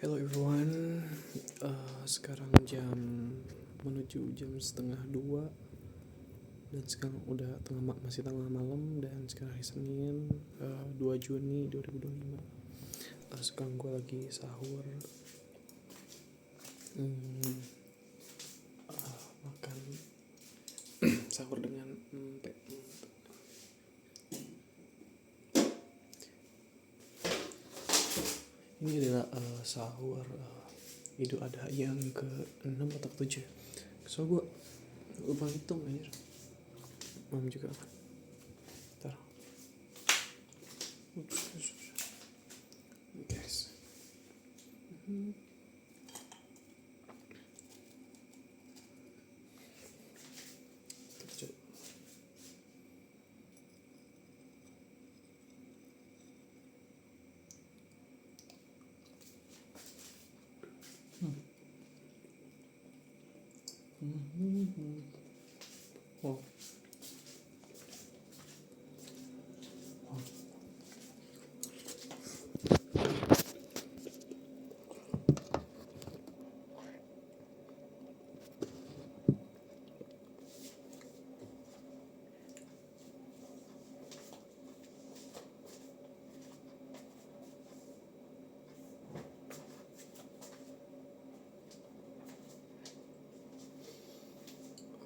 Hello everyone. Sekarang menuju jam setengah 2 dan sekarang masih tengah malam dan sekarang hari Senin 2 Juni 2025. Sekarang gue lagi sahur, makan sahur dengan empek. Ini adalah sahur Idul Adha yang ke-6 atau ke-7. So gue lupa hitung anjir. Mam juga kan. Bentar. Guys. Coba. Oh.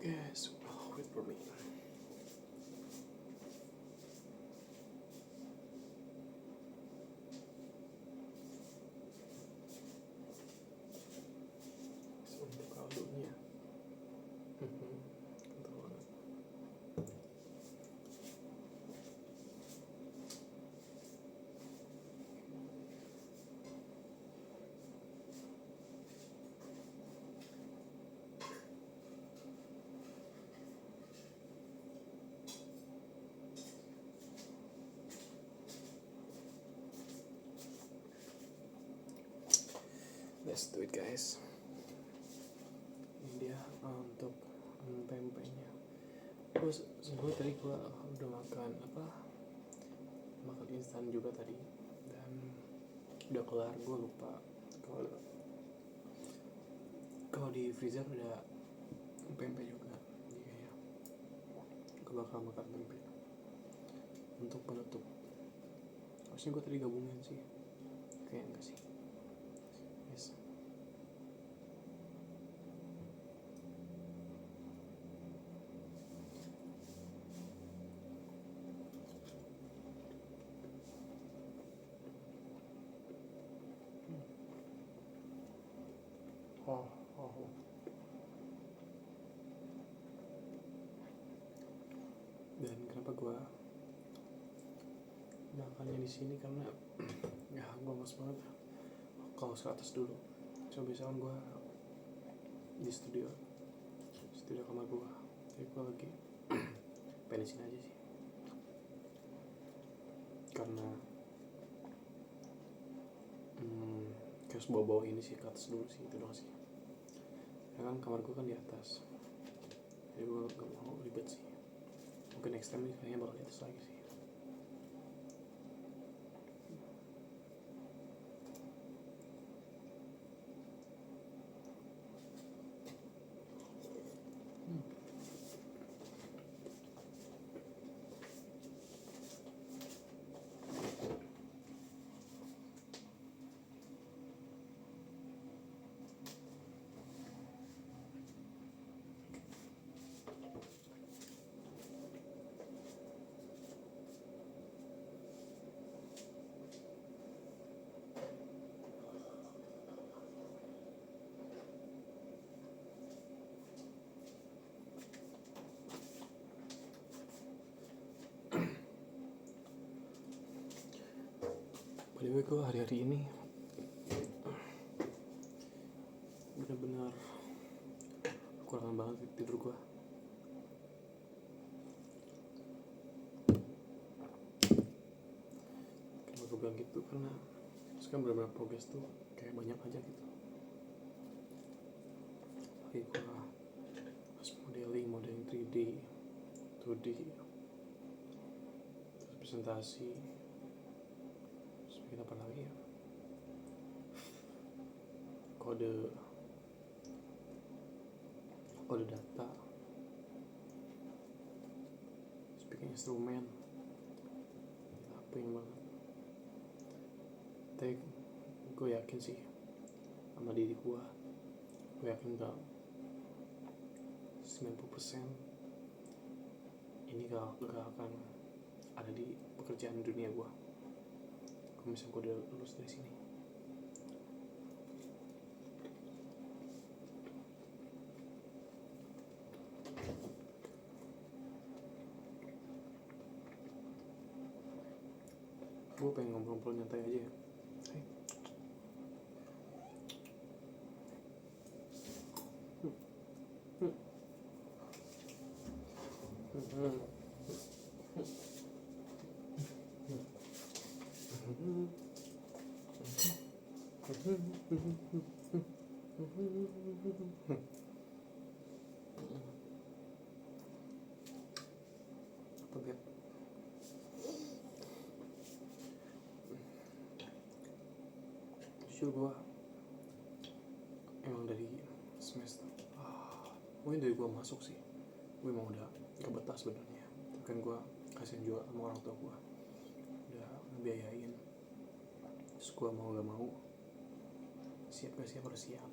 Yes, wait for me. Untuk kaldunya. Mantap banget. Let's do it guys. Ini dia untuk pempeknya. Terus sebelum tadi gue udah makan instan juga tadi dan udah kelar. Gue lupa kalau di freezer ada pempek juga. Jadi ya gue bakal makan pempek untuk penutup. Harusnya gue tadi gabungin sih, kayak enggak sih. Yes. Oh. Dan kenapa gue makannya di sini karena ya gue males banget kalau ke atas dulu. Coba biasa kan gue di studio kamar gue, jadi gue lagi pengen di sini aja sih karena harus bawa ini sih ke atas dulu sih, itu doang sih. Ya kan kamar gue kan di atas, jadi gue gak mau ribet sih. Mungkin next time kayaknya bakal di atas lagi sih. By the way, gue hari-hari ini benar-benar kurang banget tidur gue. Kenapa gue bilang gitu? Karena sekarang benar-benar progres tuh kayak banyak aja gitu. Lagi gue harus modeling 3D, 2D, terus presentasi, terus bikin apa lagi ya? kode data, speaking instrumen, apa yang banget. Tapi gue yakin sih sama diri gue yakin gak 90% ini gak akan ada di pekerjaan dunia gue kalau misalnya gue udah lulus dari sini. Gue pengen ngobrol-ngobrol nyantai aja ya. Apa Beb? Jujur gue emang dari semester mungkin dari gue masuk sih gue emang udah gak betah sebenarnya. Tapi kan gue kasihan juga sama orang tua gue udah ngebiayain, terus gue mau gak mau siap gak siap harus siap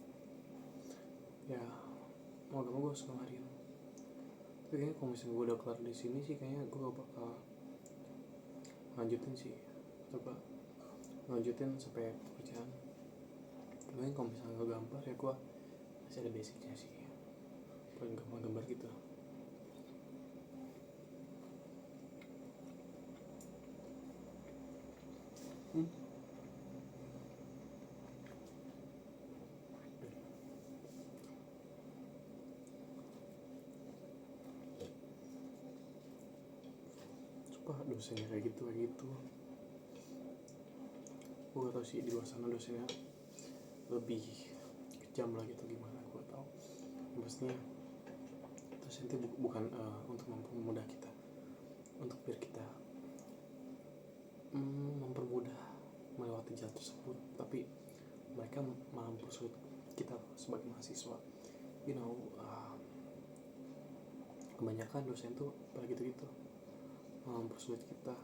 ya, mau gak mau gue harus ngelarin. Tapi kayaknya kalau misalnya gue udah kelar di sini sih kayaknya gue gak bakal lanjutin sih, coba lanjutin sampai pekerjaan. Mungkin kalau misalnya gak gambar ya gue masih ada basicnya sih, paling gampang gambar gitu. Sumpah dosennya kayak gitu gue gak tau sih di luar sana dosennya lebih kejam lah gitu gimana, gue gak tau. Maksudnya dosen itu bukan untuk mempermudah kita, untuk biar kita mempermudah melewati jalan tersebut, tapi mereka malah mempersulit kita sebagai mahasiswa. You know, kebanyakan dosen tuh pada gitu-gitu malah mempersulit kita.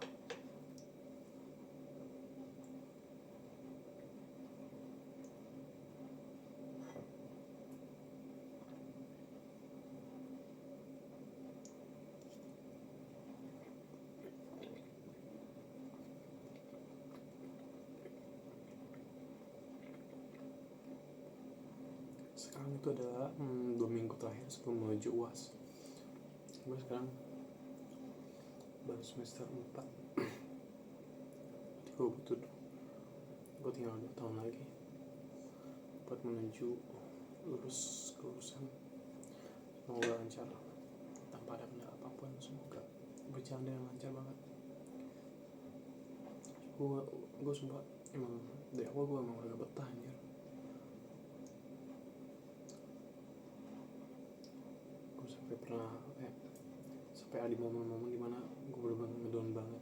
Sekarang itu adalah 2 minggu terakhir sebelum menuju UAS. Gue sekarang baru semester 4. Jadi gue tinggal 2 tahun lagi buat menuju kelulusan. Semoga lancar tanpa ada kendala apapun, semoga berjalan dengan lancar banget. Gue sumpah emang dari awal gue emang udah gak betah anjir. Gue sampai ada momen-momen dimana gue bener-bener ngedown banget.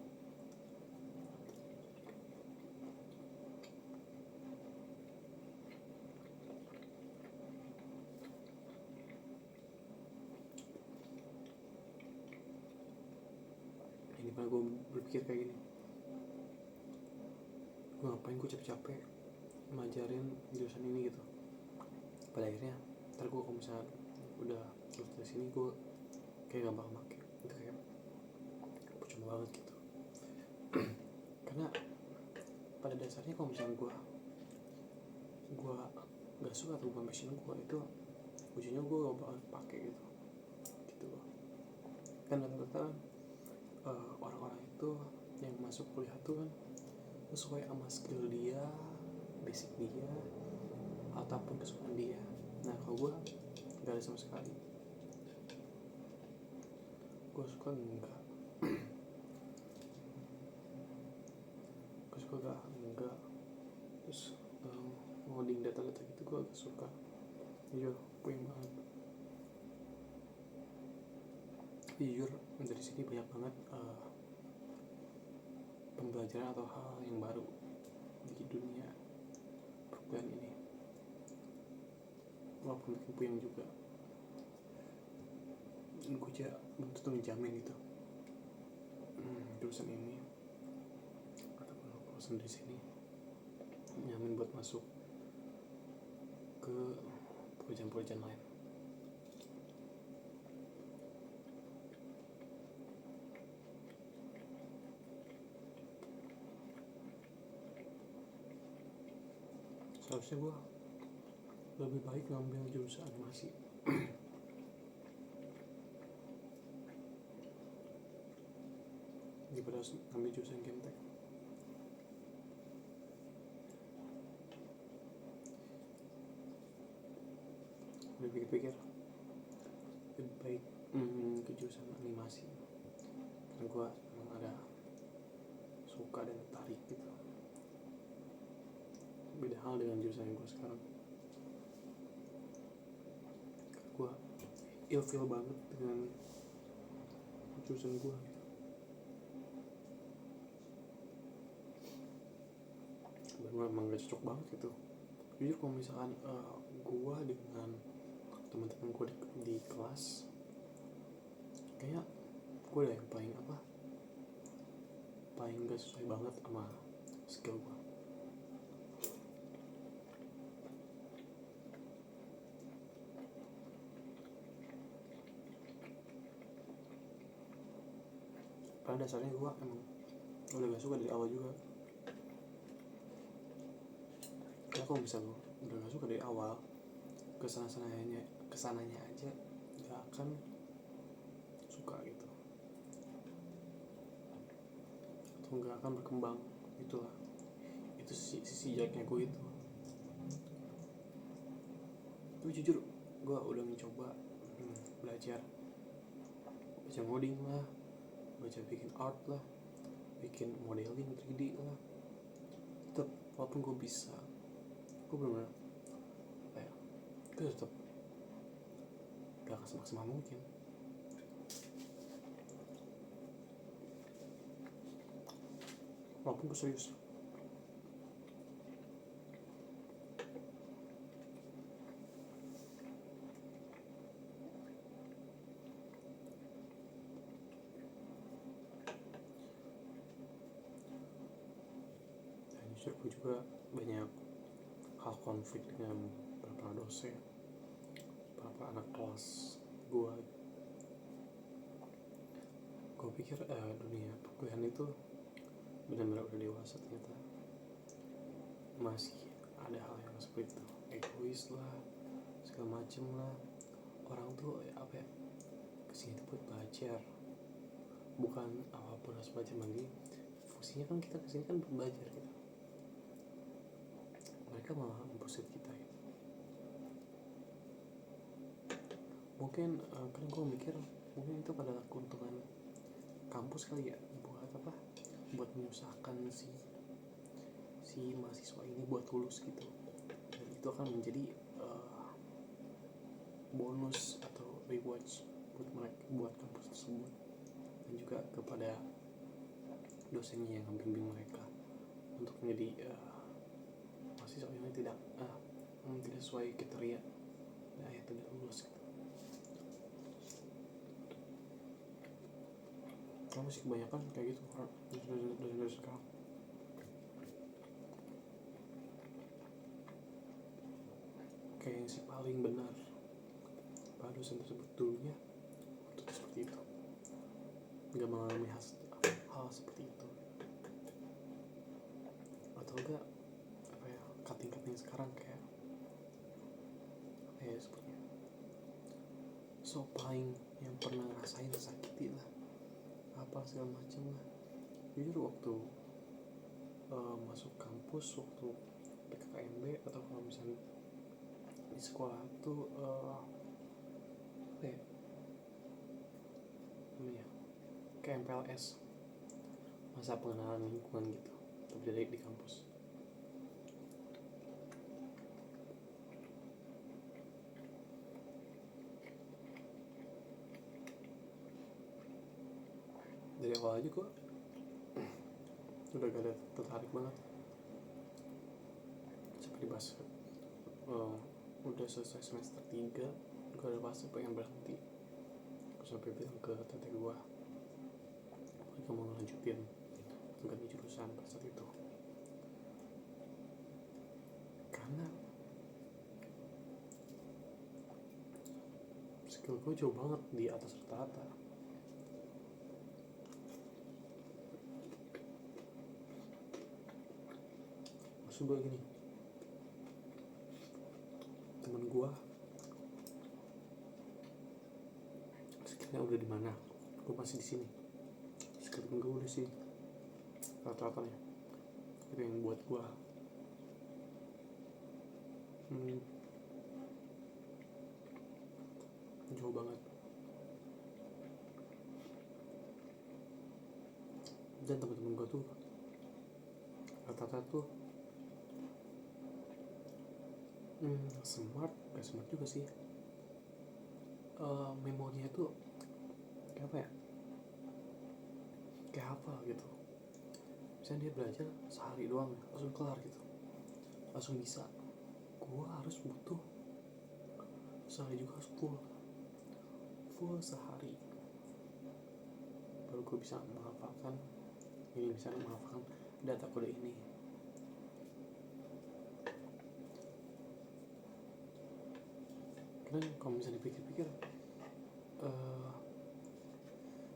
Ini dimana gue berpikir kayak gini, gue ngapain gue capek-capek ngajarin jurusan ini gitu. Pada akhirnya ntar gue kalau misalnya udah lulus dari sini gue kayak gak bakal pake itu, kayak percuma banget gitu. Karena pada dasarnya kalau misalnya gue gak suka atau bukan passion gue, itu ujungnya gue gak bakal pake gitu kan. Rata-rata orang-orang itu yang masuk kuliah tuh kan sesuai sama skill dia, basic dia, ataupun kesukaan dia. Nah kalau gue gak ada sama sekali. Gue suka enggak terus ngoding data-data gitu gue agak suka. Jujur puyeng banget. Jujur dari sini banyak banget pembelajaran atau hal yang baru di dunia perkuliahan ini. walaupun bikin puyeng juga. Gue aja belum tentu menjamin gitu jurusan ini ataupun lulusan di sini nyamin buat masuk ke pekerjaan-pekerjaan lain. Seharusnya gue lebih baik ngambil jurusan animasi daripada ngambil jurusan game tech. Gue pikir-pikir lebih baik ke jurusan animasi karena gue emang ada suka dan tertarik gitu. Beda hal dengan jurusan yang gue sekarang. Gue ilfeel banget dengan jurusan gue gitu. Bener emang gak cocok banget gitu. Jujur kalau misalkan gue dengan teman-teman gue di kelas, kayaknya gue udah yang paling gak sesuai banget sama skill gue. Pada dasarnya gue emang udah gak suka dari awal juga. Karena kalau misalnya udah gak suka dari awal, kesananya aja gak akan suka gitu, atau gak akan berkembang. Itulah, itu sisi jeleknya gue itu. Tapi jujur gue udah mencoba belajar ngoding lah, belajar bikin art lah, bikin modeling 3D lah. Tetap walaupun gue bisa, gue bener-bener gue tetap gak akan semaksimal mungkin. Walaupun gue serius. Dan jujur gue juga banyak hal konflik dengan beberapa dosen, beberapa anak kelas gue. Gue pikir dunia perkuliahan itu benar-benar udah dewasa, ternyata masih ada hal yang seperti itu, egois lah, segala macem lah. Orang tuh kesini tuh buat belajar, bukan apapun harus belajar lagi. Fungsinya kan kita kesini kan buat belajar gitu. Mereka malah membuset kita gitu. Mungkin kan gue mikir mungkin itu adalah keuntungan kampus kali ya, buat menyusahkan si mahasiswa ini buat lulus gitu. Dan itu akan menjadi bonus atau rewards buat kampus tersebut, dan juga kepada dosennya yang membimbing mereka untuk menjadi mahasiswa ini tidak sesuai kriteria dan tidak lulus gitu. Kalau sih kebanyakan kayak gitu dari sekarang. Kayak yang si paling benar pada dosen tersebut dulunya waktu itu seperti itu, nggak mengalami hal seperti itu, atau enggak cutting sekarang kayak sepertinya so paling yang pernah ngerasain sakit lah apa segala macam lah. Jujur waktu masuk kampus, waktu PKKMB atau kalau misalnya di sekolah tuh namanya kayak MPLS, masa pengenalan lingkungan gitu, tapi di kampus. Dari awal aja gue udah gak ada tertarik banget seperti bahas udah selesai semester 3, gue udah pasti pengen berhenti. Gue sampai bilang ke tete gue, gue mau ngelanjutin ganti jurusan pada saat itu, karena skill gue jauh banget di atas rata-rata. Maksud gue gini, temen gue skillnya udah di mana, gue masih di sini. Skill gue udah sih rata-ratanya, itu yang buat gue jauh banget. Dan teman-teman gue tuh rata-rata tuh smart, gak smart juga sih. Memorinya tuh kayak apa ya, kayak hafal gitu. Misalnya dia belajar sehari doang langsung kelar gitu, langsung bisa. Gue harus butuh sehari juga, harus full sehari baru gue bisa menghafalkan ini, misalnya menghafalkan data kode ini. Karena kalau misalnya dipikir-pikir,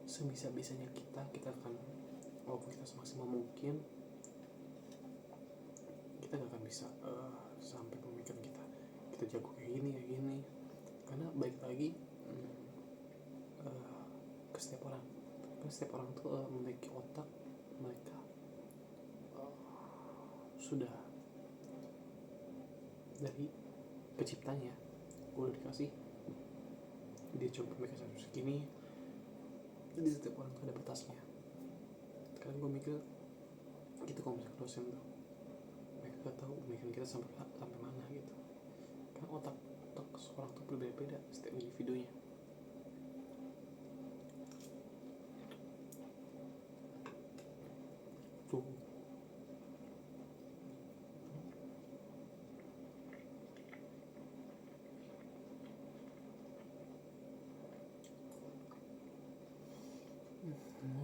sebisa-bisanya kita akan, walaupun kita semaksimal mungkin, kita gak akan bisa sampai pemikiran kita jago kayak gini. Karena baik lagi ke setiap orang. Karena setiap orang tuh memiliki otak mereka sudah dari penciptanya udah dikasih, dia coba mereka segini. Jadi setiap orang tuh ada batasnya. Sekarang gue mikir gitu, kalau misalnya dosen tuh mereka gak tahu pemikiran kita sampai mana gitu. Karena otak seorang tuh berbeda-beda setiap individunya. Tuh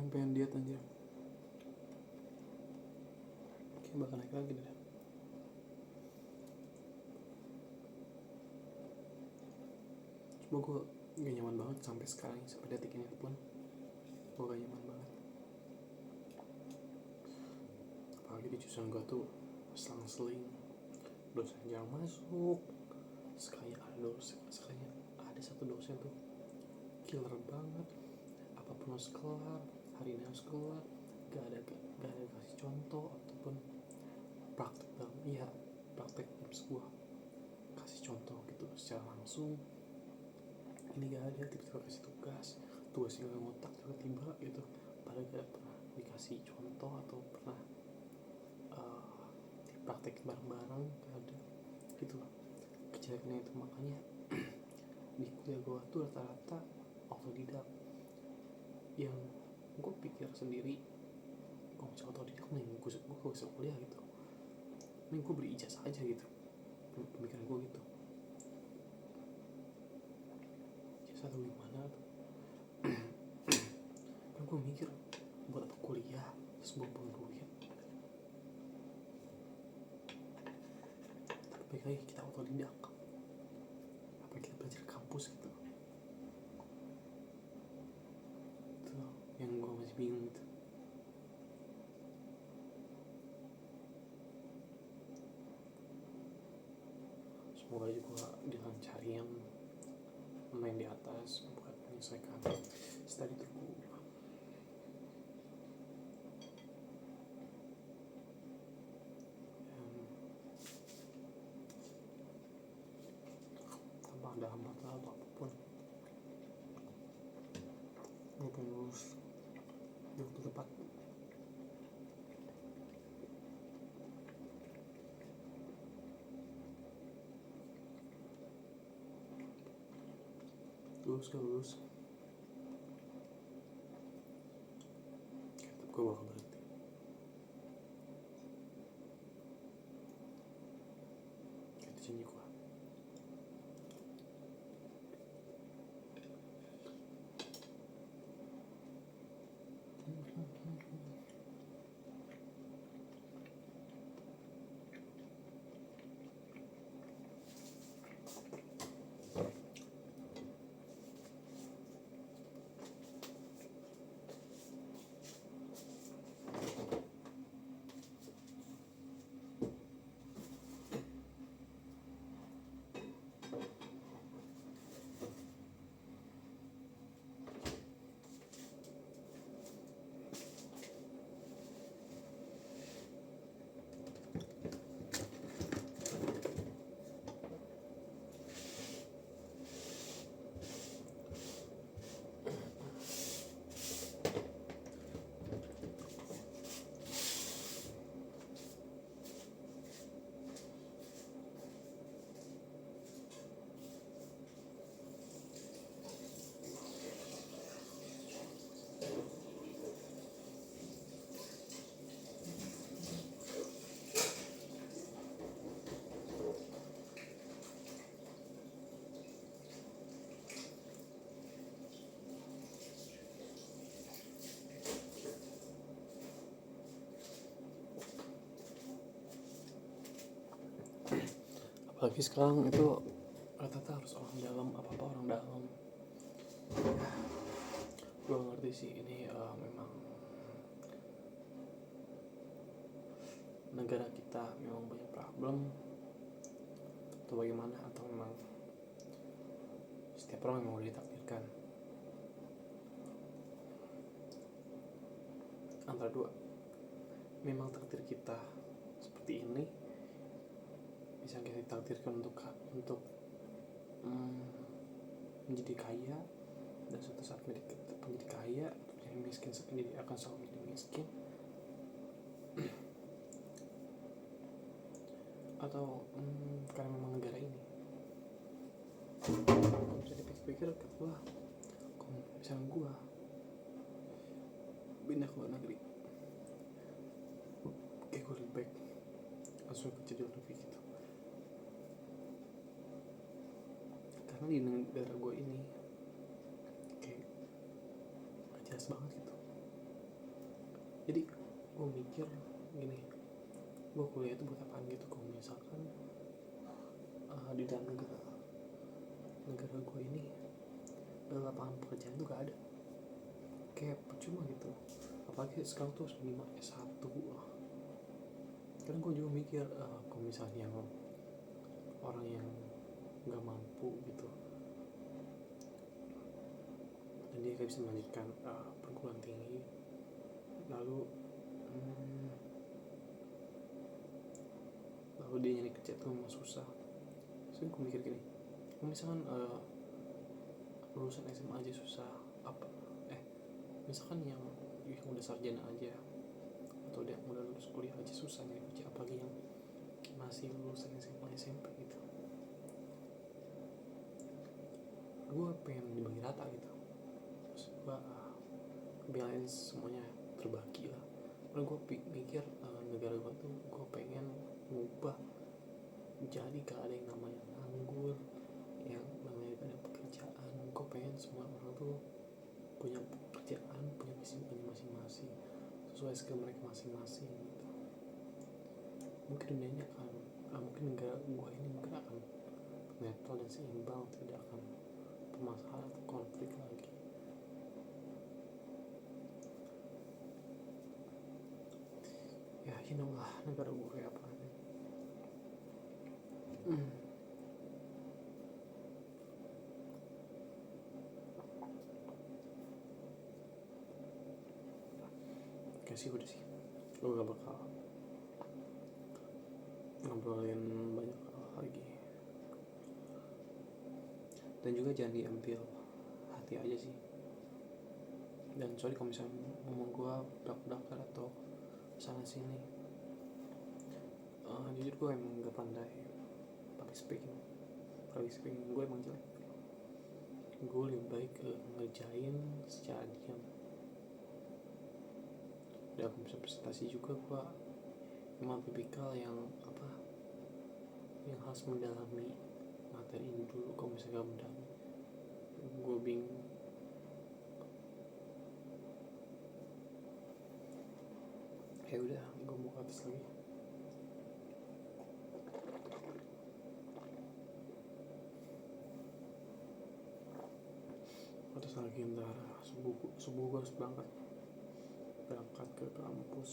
pengen diet anjir, kayak bakal naik lagi deh. Cuma gue gak nyaman banget sampai sekarang, sampai detik ini pun gue gak nyaman banget. Apalagi di jurusan gue tuh selang-seling dosen jarang masuk. Sekali ada satu dosen tuh killer banget, apapun harus kelar, hari ini harus kelar, gak ada kasih contoh ataupun praktek praktek sebuah kasih contoh gitu secara langsung. Ini gak ada, tiba-tiba kasih tugas yang gak ngotak tiba-tiba gitu, padahal gak pernah dikasih contoh atau pernah dipraktek bareng-bareng, gak ada gitu loh kejadiannya itu. Makanya di kuliah gue tuh rata-rata autodidak, yang gue pikir sendiri gue bisa autodidak nih, gue gak usah kuliah gitu, ini gue beri ijazah aja gitu, pemikiran gue gitu. Ijazah tuh gimana tuh? Kan gue mikir buat apa kuliah terus buang duit. Tapi baik lagi kita autodidak, apa kita belajar kampus gitu. Itu yang gue masih bingung gitu. Semoga juga dilancarin main di atas buat menyelesaikan studi terku. Tanpa ada hambatan atau apapun, gue pengen lulus di waktu tepat. Lulus tetap gue bakal berhenti. Itu janji gue. apalagi sekarang itu rata-rata harus orang dalam, apa-apa orang dalam. Gue ngerti sih ini memang negara kita memang banyak problem atau bagaimana, atau memang setiap orang memang udah ditakdirkan antara dua. Memang takdir kita seperti ini, bisa kita takdirkan untuk menjadi kaya, dan suatu saat menjadi kaya, menjadi miskin, sendiri akan selalu menjadi miskin, atau karena memang negara ini. Kalau bisa dipikir-pikir, kalau misalnya gue pindah ke luar negeri, kayak gue lebih baik langsung kerja di luar negeri gitu. Karena di negara gue ini kayak gak jelas banget gitu. Jadi gue mikir gini, gue kuliah itu buat apaan gitu kalau misalkan di dalam negara gue ini lapangan pekerjaan tuh gak ada, kayak percuma gitu. Apalagi sekarang tuh minimal S1. Karena gue juga mikir kalau misalnya orang yang gak mampu gitu dan dia gak bisa melanjutkan perguruan tinggi, lalu dia nyari kerja tuh memang susah. Jadi gue mikir gini, kalau misalkan lulusan SMA aja susah, misalkan yang udah sarjana aja atau yang udah lulus kuliah aja susah nyari kerja, apalagi yang masih lulusan SMA SMP gitu. Gue pengen dibagi rata gitu, terus gue balance semuanya, terbagi lah. Karena gue mikir negara gue tuh gue pengen ngubah jadi gak ada yang namanya nganggur, yang namanya gak ada pekerjaan. Gue pengen semua orang tuh punya pekerjaan, punya kesibukannya masing-masing sesuai skill mereka masing-masing gitu. Mungkin dunianya akan mungkin negara gue ini mungkin akan netral dan seimbang, tidak akan bermasalah atau konflik lagi. Ya you know lah negara gue kayak apa. Oke sih, udah sih, gue gak bakal ngobrolin banyak hal lagi. Dan juga jangan diambil hati aja sih. Dan sorry kalau misalnya ngomong gue belak-belakan atau sana sini. Jujur gue emang gak pandai public speaking gue emang jelek. Gue lebih baik ngerjain secara diam. Dan aku bisa presentasi juga, gue emang tipikal yang yang harus mendalami materi ini dulu. Kalau misalnya gak mendalami, gue bingung. Ya udah, gue mau ke atas lagi. Atas lagi, ntar subuh gue harus berangkat ke kampus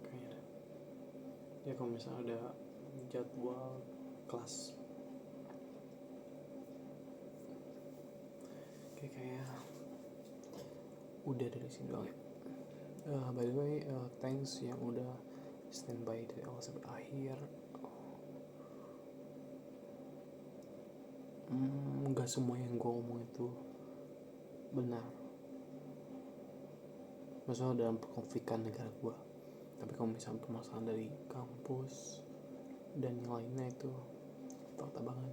kayaknya. Ya kalau misalnya ada jadwal kelas kayak udah dari sini doang ya. By the way, thanks yang udah standby dari awal sampai akhir. Gak semua yang gue omong itu benar, masalah dalam perkonflikan negara gue. Tapi kalau misalnya permasalahan dari kampus dan yang lainnya itu fakta banget.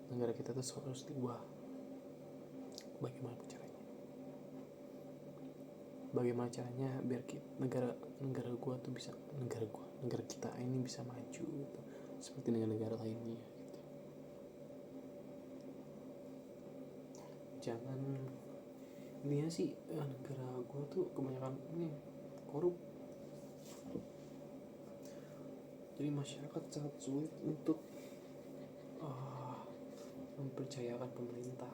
Negara kita tuh harus diubah. Bagaimana caranya biar negara gue tuh bisa, negara kita ini bisa maju gitu, seperti negara-negara lainnya gitu. Jangan, intinya sih negara gue tuh kebanyakan ini korup. Jadi masyarakat sangat sulit untuk mempercayakan pemerintah.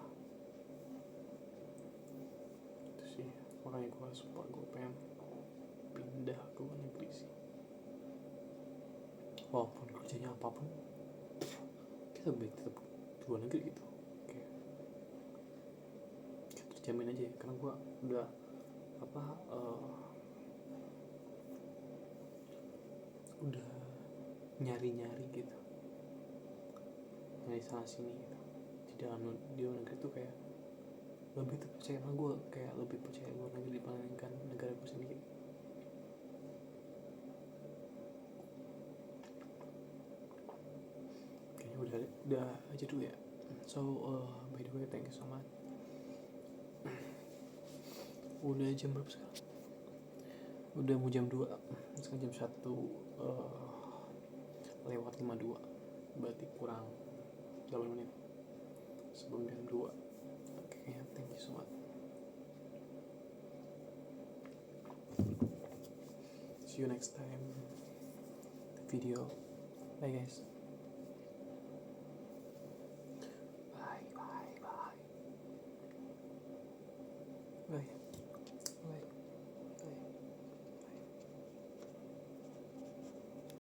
Itu sih makanya gue pengen pindah ke luar negeri sih. Walaupun kerjanya apapun, kita baik tetap di luar negeri gitu. Kayak terjamin aja ya, karena gue udah udah nyari gitu, nyari sana sini gitu. Di luar negeri tuh kayak lebih terpercaya, karena gue kayak lebih percaya luar negeri dibandingkan negara gue sendiri. Kayaknya udah aja dulu ya. So by the way, thank you so much. Udah jam berapa sekarang? Udah mau jam 2. Sekarang jam 1 lewat 52. Berarti kurang 8 menit sebelum jam 2. Oke, thank you so much. See you next time the video. Bye guys.